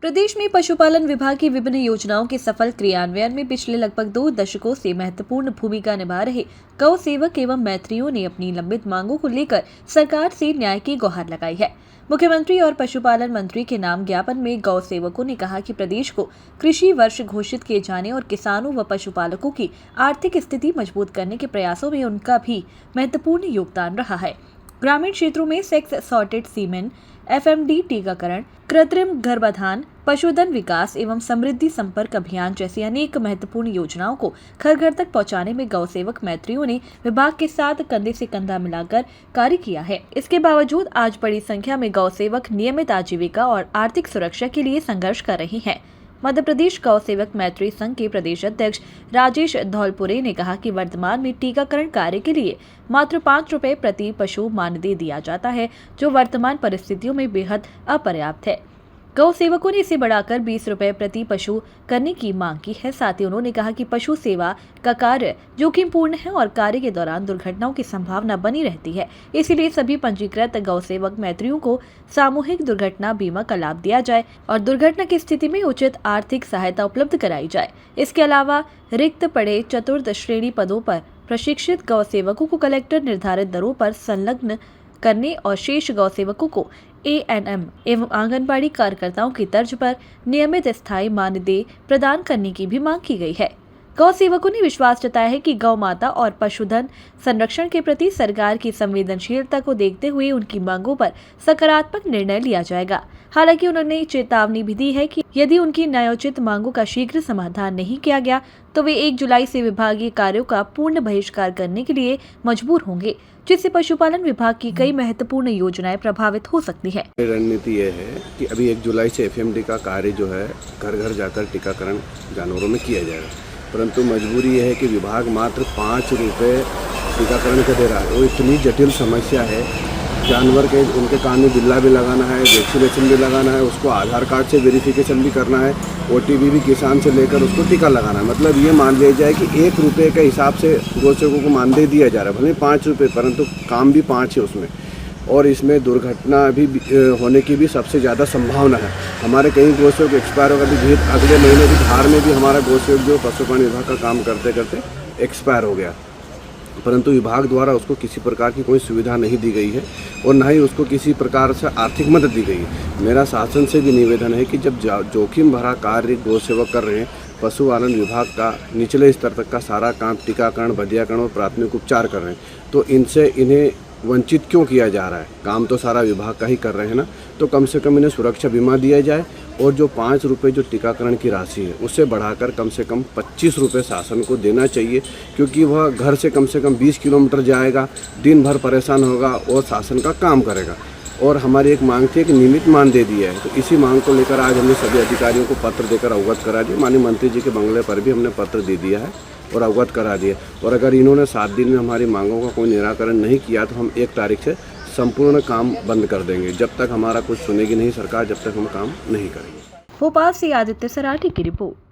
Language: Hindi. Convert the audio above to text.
प्रदेश में पशुपालन विभाग की विभिन्न योजनाओं के सफल क्रियान्वयन में पिछले लगभग 2 दशकों से महत्वपूर्ण भूमिका निभा रहे गौ सेवक एवं मैत्रियों ने अपनी लंबित मांगों को लेकर सरकार से न्याय की गुहार लगाई है। मुख्यमंत्री और पशुपालन मंत्री के नाम ज्ञापन में गौ सेवकों ने कहा कि प्रदेश को कृषि वर्ष घोषित किए जाने और किसानों व पशुपालकों की आर्थिक स्थिति मजबूत करने के प्रयासों में उनका भी महत्वपूर्ण योगदान रहा है। ग्रामीण क्षेत्रों में सेक्स सॉर्टेड सीमेन, एफएमडी टीकाकरण, कृत्रिम गर्भाधान, पशुधन विकास एवं समृद्धि संपर्क अभियान जैसी अनेक महत्वपूर्ण योजनाओं को घर घर तक पहुंचाने में गौ सेवक मैत्रियों ने विभाग के साथ कंधे से कंधा मिलाकर कार्य किया है। इसके बावजूद आज बड़ी संख्या में गौ सेवक नियमित आजीविका और आर्थिक सुरक्षा के लिए संघर्ष कर रहे हैं। मध्य प्रदेश गौ सेवक मैत्री संघ के प्रदेश अध्यक्ष राजेश धौलपुरे ने कहा कि वर्तमान में टीकाकरण कार्य के लिए मात्र 5 रुपए प्रति पशु मानदेय दिया जाता है, जो वर्तमान परिस्थितियों में बेहद अपर्याप्त है। गौ सेवकों ने इसे बढ़ाकर 20 रुपए प्रति पशु करने की मांग की है। साथ ही उन्होंने कहा कि पशु सेवा का कार्य जोखिमपूर्ण है और कार्य के दौरान दुर्घटनाओं की संभावना बनी रहती है। इसीलिए सभी पंजीकृत गौ सेवक मैत्रियों को सामूहिक दुर्घटना बीमा का लाभ दिया जाए और दुर्घटना की स्थिति में उचित आर्थिक सहायता उपलब्ध कराई जाए। इसके अलावा रिक्त पड़े चतुर्थ श्रेणी पदों पर प्रशिक्षित गौ सेवकों को कलेक्टर निर्धारित दरों पर संलग्न करने और शेष गौ सेवकों को एएनएम एवं आंगनबाड़ी कार्यकर्ताओं की तर्ज पर नियमित स्थायी मानदेय प्रदान करने की भी मांग की गई है। गौ सेवकों ने विश्वास जताया है कि गौ माता और पशुधन संरक्षण के प्रति सरकार की संवेदनशीलता को देखते हुए उनकी मांगों पर सकारात्मक निर्णय लिया जाएगा। हालांकि उन्होंने चेतावनी भी दी है कि यदि उनकी न्यायोचित मांगों का शीघ्र समाधान नहीं किया गया तो वे 1 जुलाई से विभागीय कार्यों का पूर्ण बहिष्कार करने के लिए मजबूर होंगे, जिससे पशुपालन विभाग की कई महत्वपूर्ण योजनाएं प्रभावित हो सकती है। रणनीति ये है कि अभी 1 जुलाई से एफएमडी का कार्य जो है घर घर जाकर टीकाकरण जानवरों में किया जाएगा, परंतु मजबूरी ये है कि विभाग मात्र 5 रुपये टीकाकरण का दे रहा है। वो इतनी जटिल समस्या है, जानवर के उनके कान में बिल्ला भी लगाना है, वैक्सीनेशन भी लगाना है, उसको आधार कार्ड से वेरिफिकेशन भी करना है, ओटीपी भी किसान से लेकर उसको टीका लगाना है। मतलब ये मान लिया जाए कि 1 रुपये के हिसाब से गौ सेवकों को मानदेय दिया जा रहा है, भले 5 रुपये, परंतु काम भी 5 है उसमें, और इसमें दुर्घटना भी होने की भी सबसे ज़्यादा संभावना है। हमारे कई गौ सेवक एक्सपायर होगा, अभी अगले महीने भी धार में भी हमारा गौ सेवक जो पशुपालन विभाग का काम करते करते एक्सपायर हो गया, परंतु विभाग द्वारा उसको किसी प्रकार की कोई सुविधा नहीं दी गई है और न ही उसको किसी प्रकार से आर्थिक मदद दी गई है। मेरा शासन से भी निवेदन है कि जब जोखिम भरा कार्य गौ सेवक कर रहे हैं, पशुपालन विभाग का निचले स्तर तक का सारा काम टीकाकरण, बधियाकरण और प्राथमिक उपचार कर रहे हैं, तो इनसे इन्हें वंचित क्यों किया जा रहा है? काम तो सारा विभाग का ही कर रहे हैं ना, तो कम से कम इन्हें सुरक्षा बीमा दिया जाए और जो 5 रुपये जो टीकाकरण की राशि है उससे बढ़ाकर कम से कम 25 रुपये शासन को देना चाहिए, क्योंकि वह घर से कम 20 किलोमीटर जाएगा, दिन भर परेशान होगा और शासन का काम करेगा। और हमारी एक मांग थी कि नियमित मानदेय दिया है, तो इसी मांग को लेकर आज हमने सभी अधिकारियों को पत्र देकर अवगत करा दिया। माननीय मंत्री जी के बंगले पर भी हमने पत्र दे दिया है और अवगत करा दिया, और अगर इन्होंने 7 दिन में हमारी मांगों का कोई निराकरण नहीं किया तो हम 1 तारीख से संपूर्ण काम बंद कर देंगे। जब तक हमारा कुछ सुनेगी नहीं सरकार, जब तक हम काम नहीं करेंगे। भोपाल से आदित्य सराठी की रिपोर्ट।